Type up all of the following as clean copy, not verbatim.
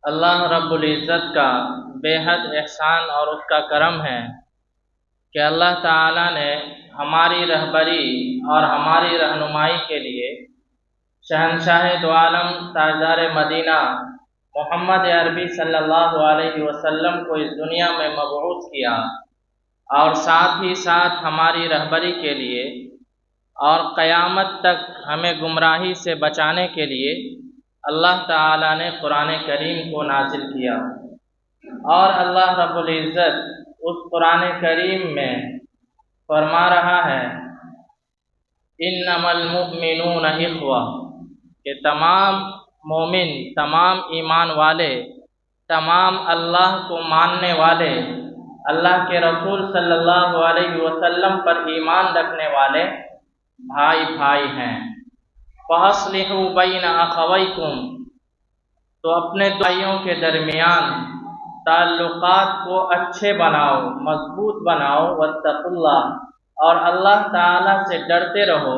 اللہ رب العزت کا بے حد احسان اور اس کا کرم ہے کہ اللہ تعالیٰ نے ہماری رہبری اور ہماری رہنمائی کے لیے شہنشاہ دو عالم تاجدار مدینہ محمد عربی صلی اللہ علیہ وسلم کو اس دنیا میں مبعوث کیا، اور ساتھ ہی ساتھ ہماری رہبری کے لیے اور قیامت تک ہمیں گمراہی سے بچانے کے لیے اللہ تعالیٰ نے قرآن کریم کو نازل کیا۔ اور اللہ رب العزت اس قرآن کریم میں فرما رہا ہے انما المؤمنون اخوہ، کہ تمام مومن، تمام ایمان والے، تمام اللہ کو ماننے والے، اللہ کے رسول صلی اللہ علیہ وسلم پر ایمان رکھنے والے بھائی بھائی ہیں۔ فَأَصْلِحُوا بَيْنَ أَخَوَيْكُمْ، تو اپنے بھائیوں کے درمیان تعلقات کو اچھے بناؤ، مضبوط بناؤ، واتقوا اللہ، اور اللہ تعالیٰ سے ڈرتے رہو،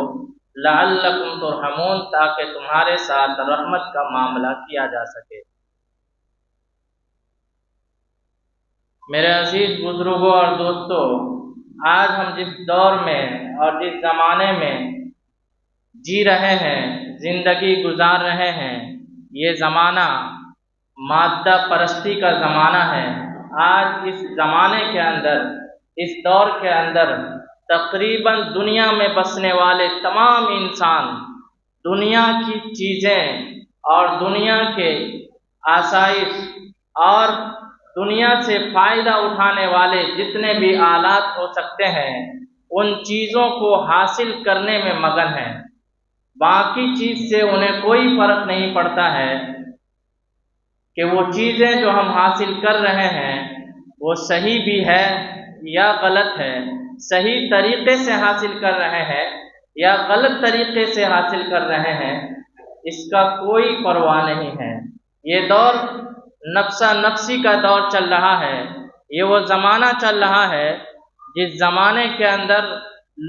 لعلکم ترحمون، تاکہ تمہارے ساتھ رحمت کا معاملہ کیا جا سکے۔ میرے عزیز بزرگوں اور دوستو، آج ہم جس دور میں اور جس زمانے میں جی رہے ہیں، زندگی گزار رہے ہیں، یہ زمانہ مادہ پرستی کا زمانہ ہے۔ آج اس زمانے کے اندر، اس دور کے اندر تقریباً دنیا میں بسنے والے تمام انسان دنیا کی چیزیں اور دنیا کے آسائش اور دنیا سے فائدہ اٹھانے والے جتنے بھی آلات ہو سکتے ہیں، ان چیزوں کو حاصل کرنے میں مگن ہیں۔ باقی چیز سے انہیں کوئی فرق نہیں پڑتا ہے کہ وہ چیزیں جو ہم حاصل کر رہے ہیں وہ صحیح بھی ہے یا غلط ہے، صحیح طریقے سے حاصل کر رہے ہیں یا غلط طریقے سے حاصل کر رہے ہیں، اس کا کوئی پرواہ نہیں ہے۔ یہ دور نفسا نفسی کا دور چل رہا ہے۔ یہ وہ زمانہ چل رہا ہے جس زمانے کے اندر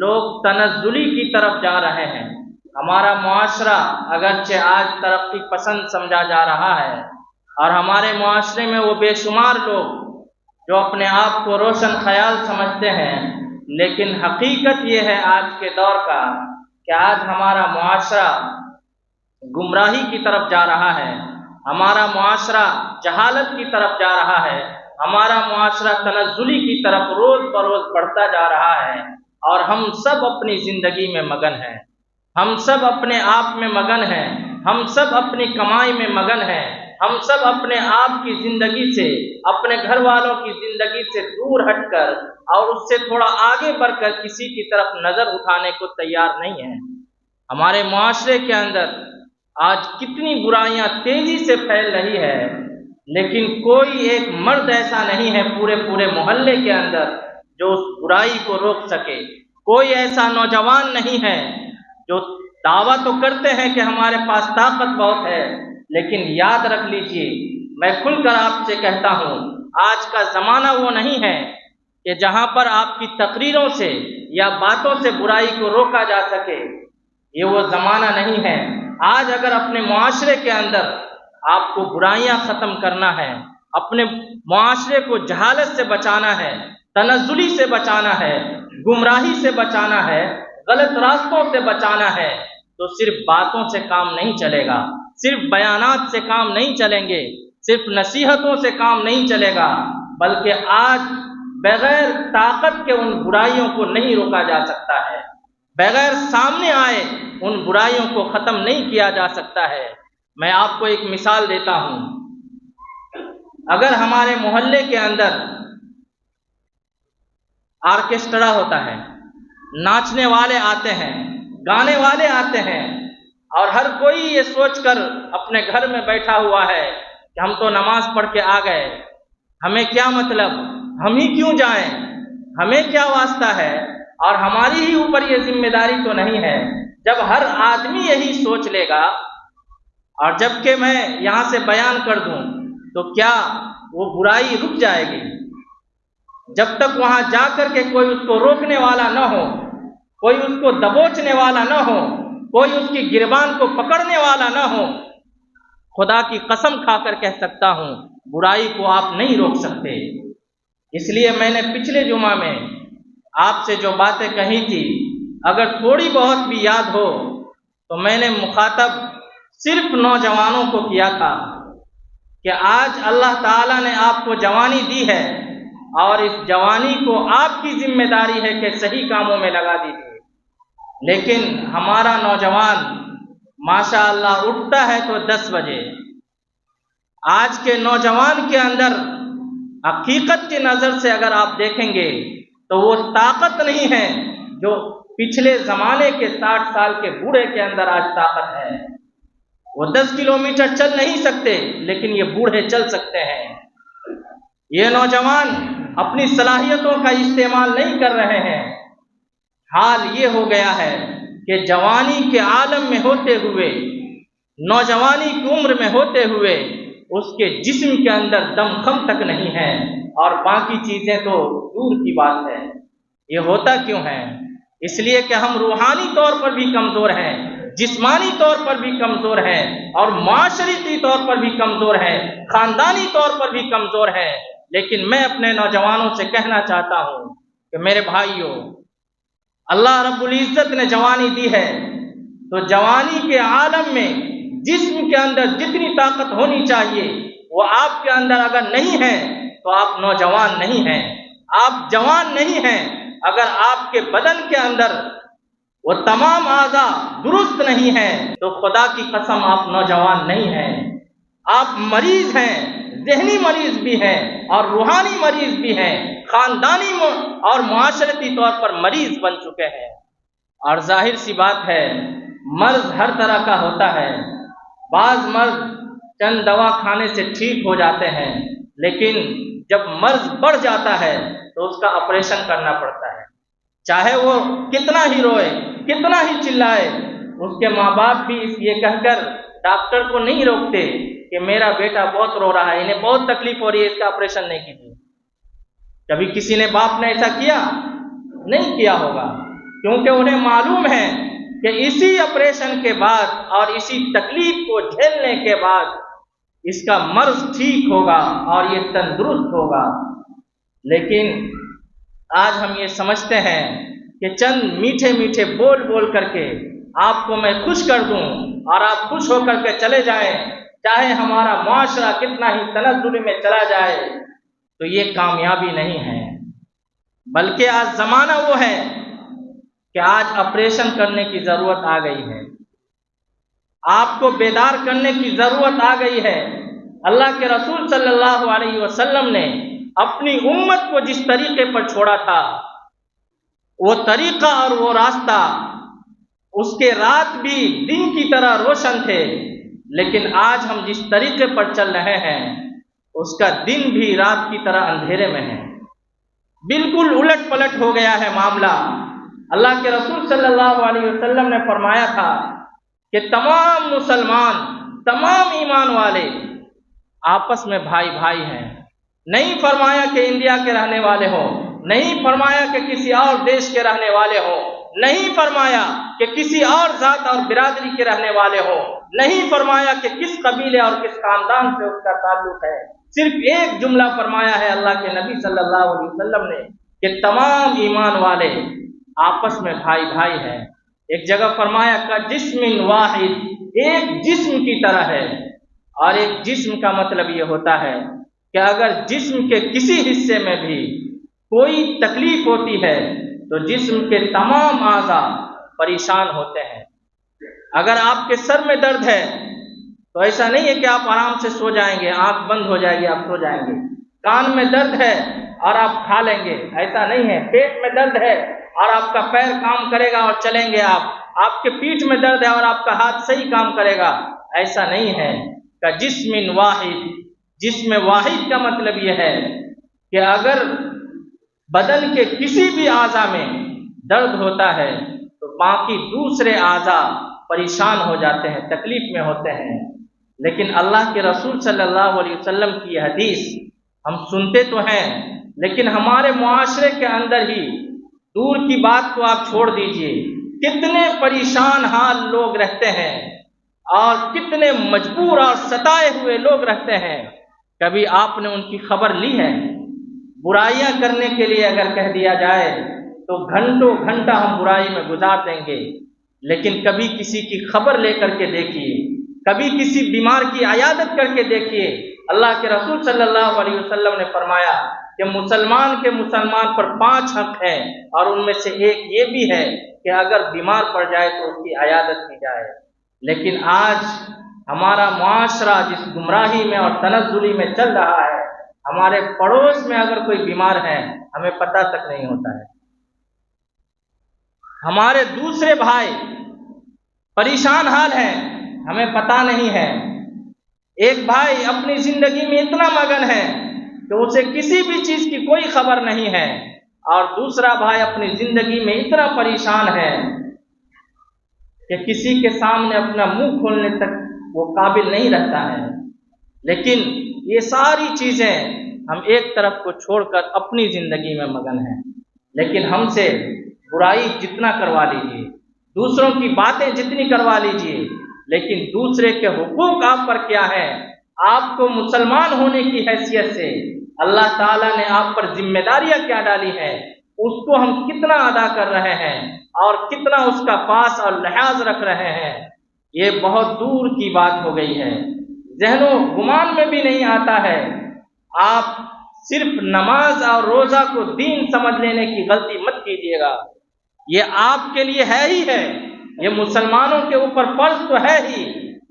لوگ تنزلی کی طرف جا رہے ہیں۔ ہمارا معاشرہ اگرچہ آج ترقی پسند سمجھا جا رہا ہے، اور ہمارے معاشرے میں وہ بے شمار لوگ جو اپنے آپ کو روشن خیال سمجھتے ہیں، لیکن حقیقت یہ ہے آج کے دور کا کہ آج ہمارا معاشرہ گمراہی کی طرف جا رہا ہے، ہمارا معاشرہ جہالت کی طرف جا رہا ہے، ہمارا معاشرہ تنزلی کی طرف روز بروز بڑھتا جا رہا ہے، اور ہم سب اپنی زندگی میں مگن ہیں، ہم سب اپنے آپ میں مگن ہیں، ہم سب اپنی کمائی میں مگن ہیں، ہم سب اپنے آپ کی زندگی سے، اپنے گھر والوں کی زندگی سے دور ہٹ کر اور اس سے تھوڑا آگے بڑھ کر کسی کی طرف نظر اٹھانے کو تیار نہیں ہیں۔ ہمارے معاشرے کے اندر آج کتنی برائیاں تیزی سے پھیل رہی ہے، لیکن کوئی ایک مرد ایسا نہیں ہے پورے محلے کے اندر جو اس برائی کو روک سکے۔ کوئی ایسا نوجوان نہیں ہے جو دعویٰ تو کرتے ہیں کہ ہمارے پاس طاقت بہت ہے، لیکن یاد رکھ لیجئے، میں کھل کر آپ سے کہتا ہوں، آج کا زمانہ وہ نہیں ہے کہ جہاں پر آپ کی تقریروں سے یا باتوں سے برائی کو روکا جا سکے۔ یہ وہ زمانہ نہیں ہے۔ آج اگر اپنے معاشرے کے اندر آپ کو برائیاں ختم کرنا ہے، اپنے معاشرے کو جہالت سے بچانا ہے، تنزلی سے بچانا ہے، گمراہی سے بچانا ہے، غلط راستوں سے بچانا ہے، تو صرف باتوں سے کام نہیں چلے گا، صرف بیانات سے کام نہیں چلیں گے، صرف نصیحتوں سے کام نہیں چلے گا، بلکہ آج بغیر طاقت کے ان برائیوں کو نہیں روکا جا سکتا ہے، بغیر سامنے آئے ان برائیوں کو ختم نہیں کیا جا سکتا ہے۔ میں آپ کو ایک مثال دیتا ہوں۔ اگر ہمارے محلے کے اندر آرکیسٹرا ہوتا ہے، ناچنے والے آتے ہیں، گانے والے آتے ہیں، اور ہر کوئی یہ سوچ کر اپنے گھر میں بیٹھا ہوا ہے کہ ہم تو نماز پڑھ کے آ گئے، ہمیں کیا مطلب، ہم ہی کیوں جائیں، ہمیں کیا واسطہ ہے، اور ہماری ہی اوپر یہ ذمہ داری تو نہیں ہے۔ جب ہر آدمی یہی سوچ لے گا، اور جب کہ میں یہاں سے بیان کر دوں تو کیا وہ برائی رک جائے گی؟ جب تک وہاں جا کر کے کوئی اس کو روکنے والا نہ ہو، کوئی اس کو دبوچنے والا نہ ہو، کوئی اس کی گریبان کو پکڑنے والا نہ ہو، خدا کی قسم کھا کر کہہ سکتا ہوں، برائی کو آپ نہیں روک سکتے۔ اس لیے میں نے پچھلے جمعہ میں آپ سے جو باتیں کہی تھی، اگر تھوڑی بہت بھی یاد ہو تو میں نے مخاطب صرف نوجوانوں کو کیا تھا کہ آج اللہ تعالیٰ نے آپ کو جوانی دی ہے اور اس جوانی کو آپ کی ذمہ داری ہے کہ صحیح کاموں میں لگا دیجیے۔ لیکن ہمارا نوجوان ماشاء اللہ اٹھتا ہے تو 10 بجے۔ آج کے نوجوان کے اندر حقیقت کی نظر سے اگر آپ دیکھیں گے تو وہ طاقت نہیں ہے جو پچھلے زمانے کے 60 سال کے بوڑھے کے اندر آج طاقت ہے۔ وہ 10 کلومیٹر چل نہیں سکتے لیکن یہ بوڑھے چل سکتے ہیں۔ یہ نوجوان اپنی صلاحیتوں کا استعمال نہیں کر رہے ہیں۔ حال یہ ہو گیا ہے کہ جوانی کے عالم میں ہوتے ہوئے، نوجوانی کی عمر میں ہوتے ہوئے اس کے جسم کے اندر دم خم تک نہیں ہے، اور باقی چیزیں تو دور کی بات ہے۔ یہ ہوتا کیوں ہے؟ اس لیے کہ ہم روحانی طور پر بھی کمزور ہیں، جسمانی طور پر بھی کمزور ہیں، اور معاشرتی طور پر بھی کمزور ہیں، خاندانی طور پر بھی کمزور ہیں۔ لیکن میں اپنے نوجوانوں سے کہنا چاہتا ہوں کہ میرے بھائیوں، اللہ رب العزت نے جوانی دی ہے تو جوانی کے عالم میں جسم کے اندر جتنی طاقت ہونی چاہیے وہ آپ کے اندر اگر نہیں ہے تو آپ نوجوان نہیں ہیں، آپ جوان نہیں ہیں۔ اگر آپ کے بدن کے اندر وہ تمام اعضاء درست نہیں ہیں تو خدا کی قسم آپ نوجوان نہیں ہیں، آپ مریض ہیں، ذہنی مریض بھی ہیں اور روحانی مریض بھی ہیں، خاندانی اور معاشرتی طور پر مریض بن چکے ہیں۔ اور ظاہر سی بات ہے، مرض ہر طرح کا ہوتا ہے۔ بعض مرض چند دوا کھانے سے ٹھیک ہو جاتے ہیں، لیکن جب مرض بڑھ جاتا ہے تو اس کا آپریشن کرنا پڑتا ہے۔ چاہے وہ کتنا ہی روئے، کتنا ہی چلائے، اس کے ماں باپ بھی یہ کہہ کر ڈاکٹر کو نہیں روکتے کہ میرا بیٹا بہت رو رہا ہے، انہیں بہت تکلیف ہو رہی ہے، اس کا آپریشن نہیں کیجیے۔ کبھی کسی نے باپ نے ایسا کیا؟ نہیں کیا ہوگا، کیونکہ انہیں معلوم ہے کہ اسی آپریشن کے بعد اور اسی تکلیف کو جھیلنے کے بعد اس کا مرض ٹھیک ہوگا اور یہ تندرست ہوگا۔ لیکن آج ہم یہ سمجھتے ہیں کہ چند میٹھے میٹھے بول بول کر کے آپ کو میں خوش کر دوں اور آپ خوش ہو کر کے چلے جائیں، چاہے ہمارا معاشرہ کتنا ہی تنزل میں چلا جائے، تو یہ کامیابی نہیں ہے۔ بلکہ آج زمانہ وہ ہے کہ آج آپریشن کرنے کی ضرورت آ گئی ہے، آپ کو بیدار کرنے کی ضرورت آ گئی ہے۔ اللہ کے رسول صلی اللہ علیہ وسلم نے اپنی امت کو جس طریقے پر چھوڑا تھا، وہ طریقہ اور وہ راستہ، اس کے رات بھی دن کی طرح روشن تھے، لیکن آج ہم جس طریقے پر چل رہے ہیں اس کا دن بھی رات کی طرح اندھیرے میں ہے، بالکل الٹ پلٹ ہو گیا ہے معاملہ۔ اللہ کے رسول صلی اللہ علیہ وسلم نے فرمایا تھا کہ تمام مسلمان، تمام ایمان والے آپس میں بھائی بھائی ہیں۔ نہیں فرمایا کہ انڈیا کے رہنے والے ہوں، نہیں فرمایا کہ کسی اور دیش کے رہنے والے ہوں، نہیں فرمایا کہ کسی اور ذات اور برادری کے رہنے والے ہوں، نہیں فرمایا کہ کس قبیلے اور کس خاندان سے اس کا تعلق ہے۔ صرف ایک جملہ فرمایا ہے اللہ کے نبی صلی اللہ علیہ وسلم نے کہ تمام ایمان والے آپس میں بھائی بھائی ہیں۔ ایک جگہ فرمایا کہ جسم واحد، ایک جسم کی طرح ہے، اور ایک جسم کا مطلب یہ ہوتا ہے کہ اگر جسم کے کسی حصے میں بھی کوئی تکلیف ہوتی ہے تو جسم کے تمام اعضاء پریشان ہوتے ہیں۔ اگر آپ کے سر میں درد ہے تو ایسا نہیں ہے کہ آپ آرام سے سو جائیں گے، آنکھ بند ہو جائے گی، آپ سو جائیں گے۔ کان میں درد ہے اور آپ کھا لیں گے، ایسا نہیں ہے۔ پیٹ میں درد ہے اور آپ کا پیر کام کرے گا اور چلیں گے آپ کے پیٹھ میں درد ہے اور آپ کا ہاتھ صحیح کام کرے گا، ایسا نہیں ہے۔ کہ جسم واحد، جسم واحد کا مطلب یہ ہے کہ اگر بدن کے کسی بھی اعضاء میں درد ہوتا ہے تو باقی دوسرے اعضاء پریشان ہو جاتے ہیں، تکلیف میں ہوتے ہیں۔ لیکن اللہ کے رسول صلی اللہ علیہ وسلم کی حدیث ہم سنتے تو ہیں، لیکن ہمارے معاشرے کے اندر ہی، دور کی بات کو آپ چھوڑ دیجئے، کتنے پریشان حال لوگ رہتے ہیں۔ اور کتنے مجبور اور ستائے ہوئے لوگ رہتے ہیں، کبھی آپ نے ان کی خبر لی ہے؟ برائیاں کرنے کے لیے اگر کہہ دیا جائے تو گھنٹوں گھنٹہ ہم برائی میں گزار دیں گے، لیکن کبھی کسی کی خبر لے کر کے دیکھیے، کبھی کسی بیمار کی عیادت کر کے دیکھیے۔ اللہ کے رسول صلی اللہ علیہ وسلم نے فرمایا کہ مسلمان کے مسلمان پر 5 حق ہیں، اور ان میں سے ایک یہ بھی ہے کہ اگر بیمار پڑ جائے تو اس کی عیادت کی جائے۔ لیکن آج ہمارا معاشرہ جس گمراہی میں اور تنزلی میں چل رہا ہے، ہمارے پڑوس میں اگر کوئی بیمار ہے ہمیں پتہ تک نہیں ہوتا ہے، ہمارے دوسرے بھائی پریشان حال ہیں، ہمیں پتہ نہیں ہے۔ ایک بھائی اپنی زندگی میں اتنا مگن ہے کہ اسے کسی بھی چیز کی کوئی خبر نہیں ہے، اور دوسرا بھائی اپنی زندگی میں اتنا پریشان ہے کہ کسی کے سامنے اپنا منہ کھولنے تک وہ قابل نہیں رہتا ہے۔ لیکن یہ ساری چیزیں ہم ایک طرف کو چھوڑ کر اپنی زندگی میں مگن ہیں، لیکن ہم سے برائی جتنا کروا لیجیے، دوسروں کی باتیں جتنی کروا لیجیے، لیکن دوسرے کے حقوق آپ پر کیا ہے؟ آپ کو مسلمان ہونے کی حیثیت سے اللہ تعالیٰ نے آپ پر ذمہ داریاں کیا ڈالی ہیں، اس کو ہم کتنا ادا کر رہے ہیں اور کتنا اس کا پاس اور لحاظ رکھ رہے ہیں، یہ بہت دور کی بات ہو گئی ہے، ذہن و گمان میں بھی نہیں آتا ہے۔ آپ صرف نماز اور روزہ کو دین سمجھ لینے کی غلطی مت کیجیے گا، یہ آپ کے لیے ہے ہی ہے، یہ مسلمانوں کے اوپر فرض تو ہے ہی،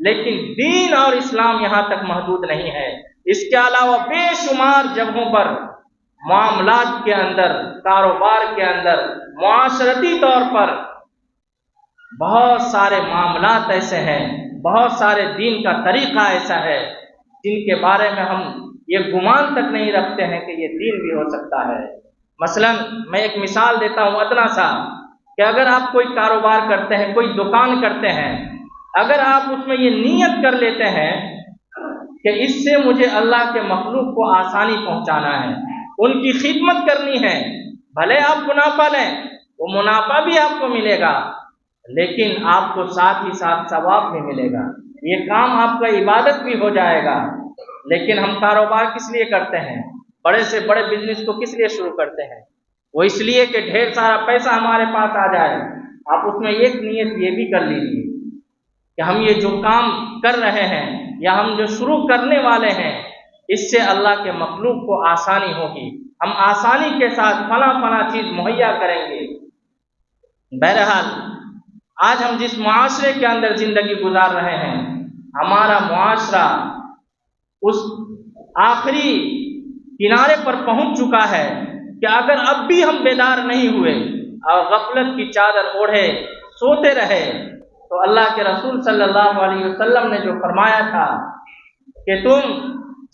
لیکن دین اور اسلام یہاں تک محدود نہیں ہے۔ اس کے علاوہ بے شمار جگہوں پر معاملات کے اندر، کاروبار کے اندر، معاشرتی طور پر بہت سارے معاملات ایسے ہیں، بہت سارے دین کا طریقہ ایسا ہے جن کے بارے میں ہم یہ گمان تک نہیں رکھتے ہیں کہ یہ دین بھی ہو سکتا ہے۔ مثلا میں ایک مثال دیتا ہوں ادنا سا، کہ اگر آپ کوئی کاروبار کرتے ہیں، کوئی دکان کرتے ہیں، اگر آپ اس میں یہ نیت کر لیتے ہیں کہ اس سے مجھے اللہ کے مخلوق کو آسانی پہنچانا ہے، ان کی خدمت کرنی ہے، بھلے آپ منافع لیں، وہ منافع بھی آپ کو ملے گا، لیکن آپ کو ساتھ ہی ساتھ ثواب بھی ملے گا، یہ کام آپ کا عبادت بھی ہو جائے گا۔ لیکن ہم کاروبار کس لیے کرتے ہیں؟ بڑے سے بڑے بزنس کو کس لیے شروع کرتے ہیں؟ وہ اس لیے کہ ڈھیر سارا پیسہ ہمارے پاس آ جائے۔ آپ اس میں ایک نیت یہ بھی کر لیجیے کہ ہم یہ جو کام کر رہے ہیں یا ہم جو شروع کرنے والے ہیں، اس سے اللہ کے مخلوق کو آسانی ہوگی، ہم آسانی کے ساتھ فلاں چیز مہیا کریں گے۔ بہرحال آج ہم جس معاشرے کے اندر زندگی گزار رہے ہیں، ہمارا معاشرہ اس آخری کنارے پر پہنچ چکا ہے کہ اگر اب بھی ہم بیدار نہیں ہوئے اور غفلت کی چادر اوڑھے سوتے رہے تو اللہ کے رسول صلی اللہ علیہ وسلم نے جو فرمایا تھا کہ تم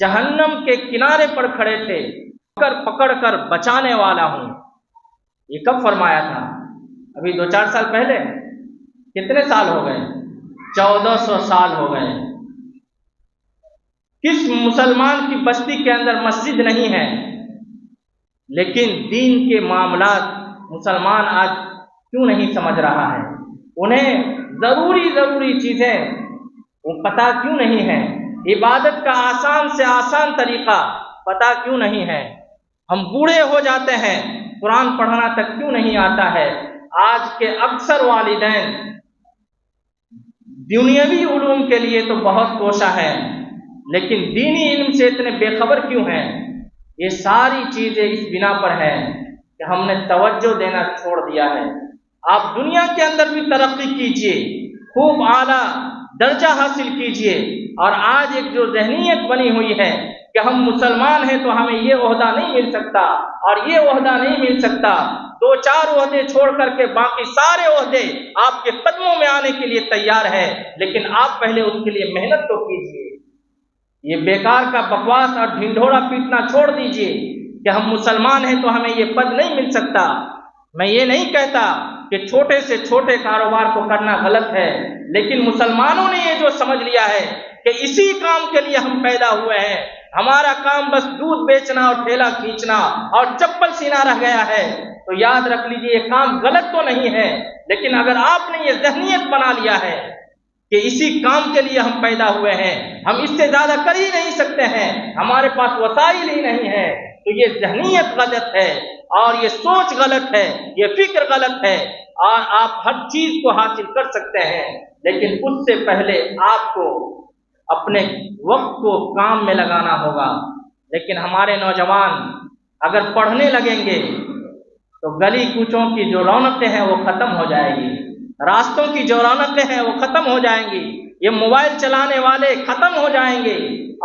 جہنم کے کنارے پر کھڑے تھے، پکڑ کر بچانے والا ہوں، یہ کب فرمایا تھا؟ ابھی 2-4 سال پہلے؟ کتنے سال ہو گئے؟ 1400 سال ہو گئے۔ کس مسلمان کی بستی کے اندر مسجد نہیں ہے؟ لیکن دین کے معاملات مسلمان آج کیوں نہیں سمجھ رہا ہے؟ انہیں ضروری چیزیں وہ پتہ کیوں نہیں ہے؟ عبادت کا آسان سے آسان طریقہ پتہ کیوں نہیں ہے؟ ہم بوڑھے ہو جاتے ہیں، قرآن پڑھنا تک کیوں نہیں آتا ہے؟ آج کے اکثر والدین دنیاوی علوم کے لیے تو بہت کوشاں ہیں، لیکن دینی علم سے اتنے بے خبر کیوں ہیں؟ یہ ساری چیزیں اس بنا پر ہے کہ ہم نے توجہ دینا چھوڑ دیا ہے۔ آپ دنیا کے اندر بھی ترقی کیجئے، خوب اعلیٰ درجہ حاصل کیجئے، اور آج ایک جو ذہنیت بنی ہوئی ہے کہ ہم مسلمان ہیں تو ہمیں یہ عہدہ نہیں مل سکتا اور یہ عہدہ نہیں مل سکتا، 2-4 عہدے چھوڑ کر کے باقی سارے عہدے آپ کے قدموں میں آنے کے لیے تیار ہے، لیکن آپ پہلے اس کے لیے محنت تو کیجئے۔ یہ بیکار کا بکواس اور ڈھنڈورا پیٹنا چھوڑ دیجئے کہ ہم مسلمان ہیں تو ہمیں یہ پد نہیں مل سکتا۔ میں یہ نہیں کہتا کہ چھوٹے سے چھوٹے کاروبار کو کرنا غلط ہے، لیکن مسلمانوں نے یہ جو سمجھ لیا ہے کہ اسی کام کے لیے ہم پیدا ہوئے ہیں، ہمارا کام بس دودھ بیچنا اور ٹھیلا کھینچنا اور چپل سینا رہ گیا ہے، تو یاد رکھ لیجئے یہ کام غلط تو نہیں ہے، لیکن اگر آپ نے یہ ذہنیت بنا لیا ہے کہ اسی کام کے لیے ہم پیدا ہوئے ہیں، ہم اس سے زیادہ کر ہی نہیں سکتے ہیں، ہمارے پاس وسائل ہی نہیں ہے، تو یہ ذہنیت غلط ہے اور یہ سوچ غلط ہے، یہ فکر غلط ہے۔ اور آپ ہر چیز کو حاصل کر سکتے ہیں، لیکن اس سے پہلے آپ کو اپنے وقت کو کام میں لگانا ہوگا۔ لیکن ہمارے نوجوان اگر پڑھنے لگیں گے تو گلی کوچوں کی جو رونقیں ہیں وہ ختم ہو جائے گی، راستوں کی جو رونقیں ہیں وہ ختم ہو جائیں گی، یہ موبائل چلانے والے ختم ہو جائیں گے،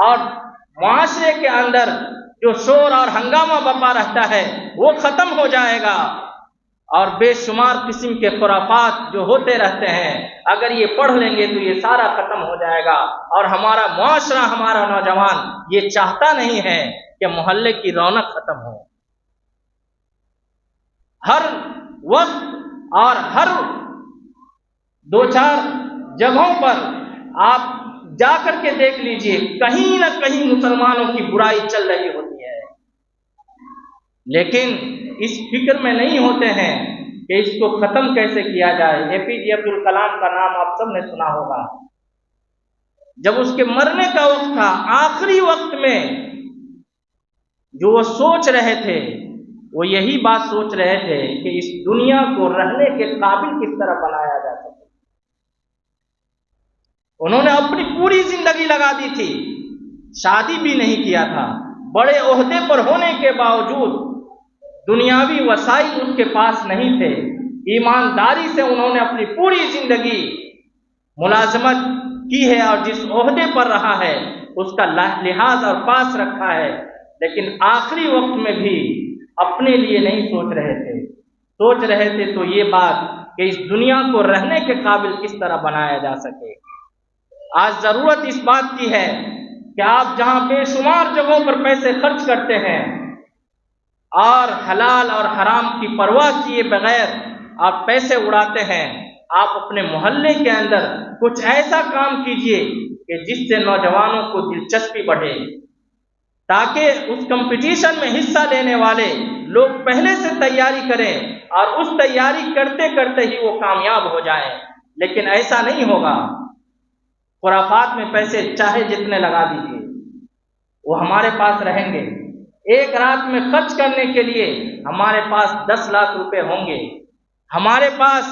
اور معاشرے کے اندر جو شور اور ہنگامہ بپا رہتا ہے وہ ختم ہو جائے گا، اور بے شمار قسم کے خرافات جو ہوتے رہتے ہیں اگر یہ پڑھ لیں گے تو یہ سارا ختم ہو جائے گا۔ اور ہمارا معاشرہ، ہمارا نوجوان یہ چاہتا نہیں ہے کہ محلے کی رونق ختم ہو۔ ہر وقت اور ہر دو چار جگہوں پر آپ جا کر کے دیکھ لیجئے، کہیں نہ کہیں مسلمانوں کی برائی چل رہی ہوتی ہے، لیکن اس فکر میں نہیں ہوتے ہیں کہ اس کو ختم کیسے کیا جائے۔ اے پی جے عبد الکلام کا نام آپ سب نے سنا ہوگا۔ جب اس کے مرنے کا وقت تھا، آخری وقت میں جو وہ سوچ رہے تھے وہ یہی بات سوچ رہے تھے کہ اس دنیا کو رہنے کے قابل کس طرح بنایا جا سکے۔ انہوں نے اپنی پوری زندگی لگا دی تھی، شادی بھی نہیں کیا تھا، بڑے عہدے پر ہونے کے باوجود دنیاوی وسائل اس کے پاس نہیں تھے، ایمانداری سے انہوں نے اپنی پوری زندگی ملازمت کی ہے اور جس عہدے پر رہا ہے اس کا لحاظ اور پاس رکھا ہے، لیکن آخری وقت میں بھی اپنے لیے نہیں سوچ رہے تھے، سوچ رہے تھے تو یہ بات کہ اس دنیا کو رہنے کے قابل کس طرح بنایا جا سکے۔ آج ضرورت اس بات کی ہے کہ آپ جہاں بے شمار جگہوں پر پیسے خرچ کرتے ہیں اور حلال اور حرام کی پرواہ کیے بغیر آپ پیسے اڑاتے ہیں، آپ اپنے محلے کے اندر کچھ ایسا کام کیجئے کہ جس سے نوجوانوں کو دلچسپی بڑھے، تاکہ اس کمپٹیشن میں حصہ لینے والے لوگ پہلے سے تیاری کریں اور اس تیاری کرتے کرتے ہی وہ کامیاب ہو جائیں۔ لیکن ایسا نہیں ہوگا، خرافات میں پیسے چاہے جتنے لگا دیجیے وہ ہمارے پاس رہیں گے، ایک رات میں خرچ کرنے کے لیے ہمارے پاس 10 لاکھ روپے ہوں گے، ہمارے پاس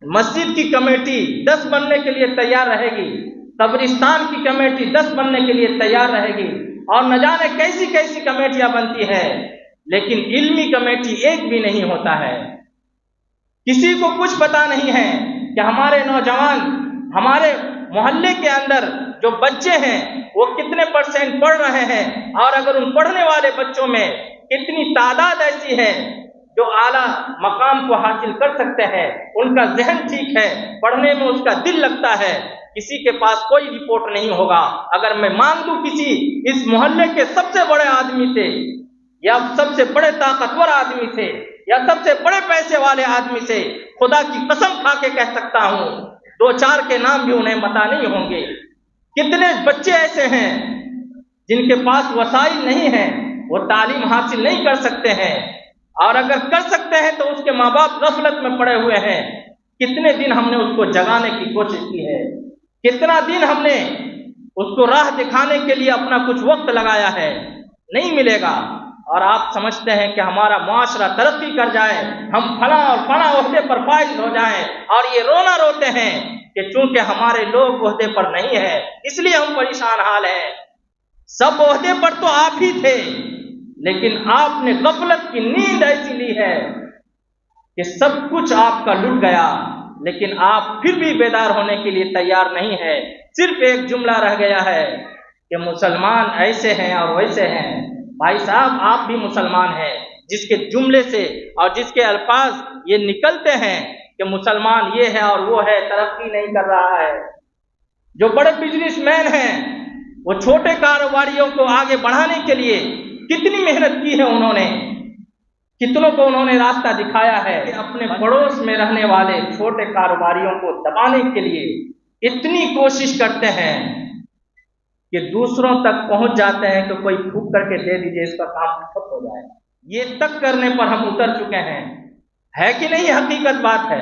مسجد کی کمیٹی 10 بننے کے لیے تیار رہے گی، قبرستان کی کمیٹی 10 بننے کے لیے تیار رہے گی، اور نہ جانے کیسی کیسی کمیٹیاں بنتی ہے، لیکن علمی کمیٹی ایک بھی نہیں ہوتا ہے۔ کسی کو کچھ پتا نہیں ہے کہ ہمارے نوجوان، ہمارے محلے کے اندر جو بچے ہیں وہ کتنے % پڑھ رہے ہیں، اور اگر ان پڑھنے والے بچوں میں کتنی تعداد ایسی ہے جو اعلیٰ مقام کو حاصل کر سکتے ہیں، ان کا ذہن ٹھیک ہے، پڑھنے میں اس کا دل لگتا ہے، کسی کے پاس کوئی رپورٹ نہیں ہوگا۔ اگر میں مانگ دوں کسی اس محلے کے سب سے بڑے آدمی سے یا سب سے بڑے طاقتور آدمی سے یا سب سے بڑے پیسے والے آدمی سے، خدا کی قسم کھا کے کہہ سکتا ہوں 2-4 کے نام بھی انہیں پتہ نہیں ہوں گے۔ کتنے بچے ایسے ہیں جن کے پاس وسائل نہیں ہیں، وہ تعلیم حاصل نہیں کر سکتے ہیں، اور اگر کر سکتے ہیں تو اس کے ماں باپ غفلت میں پڑے ہوئے ہیں۔ کتنے دن ہم نے اس کو جگانے کی کوشش کی ہے، کتنا دن ہم نے اس کو راہ دکھانے کے لیے اپنا کچھ وقت لگایا ہے، نہیں ملے گا۔ اور آپ سمجھتے ہیں کہ ہمارا معاشرہ ترقی کر جائے، ہم فلاں اور فلاں عہدے پر فائز ہو جائیں، اور یہ رونا روتے ہیں کہ چونکہ ہمارے لوگ عہدے پر نہیں ہیں اس لیے ہم پریشان حال ہیں۔ سب عہدے پر تو آپ ہی تھے، لیکن آپ نے غفلت کی نیند ایسی لی ہے کہ سب کچھ آپ کا لٹ گیا، لیکن آپ پھر بھی بیدار ہونے کے لیے تیار نہیں ہے۔ صرف ایک جملہ رہ گیا ہے کہ مسلمان ایسے ہیں اور ویسے ہیں۔ بھائی صاحب، آپ بھی مسلمان ہیں، جس کے جملے سے اور جس کے الفاظ یہ نکلتے ہیں کہ مسلمان یہ ہے اور وہ ہے، ترقی نہیں کر رہا ہے۔ جو بڑے بزنس مین ہیں وہ چھوٹے کاروباریوں کو آگے بڑھانے کے لیے کتنی محنت کی ہے، انہوں نے کتنوں کو انہوں نے راستہ دکھایا ہے۔ اپنے پڑوس میں رہنے والے چھوٹے کاروباریوں کو دبانے کے لیے اتنی کوشش کرتے ہیں کہ دوسروں تک پہنچ جاتے ہیں کہ کوئی پھونک کر کے دے دیجئے، اس کا کام ٹھپ ہو جائے۔ یہ تک کرنے پر ہم اتر چکے ہیں، ہے کہ نہیں؟ حقیقت بات ہے۔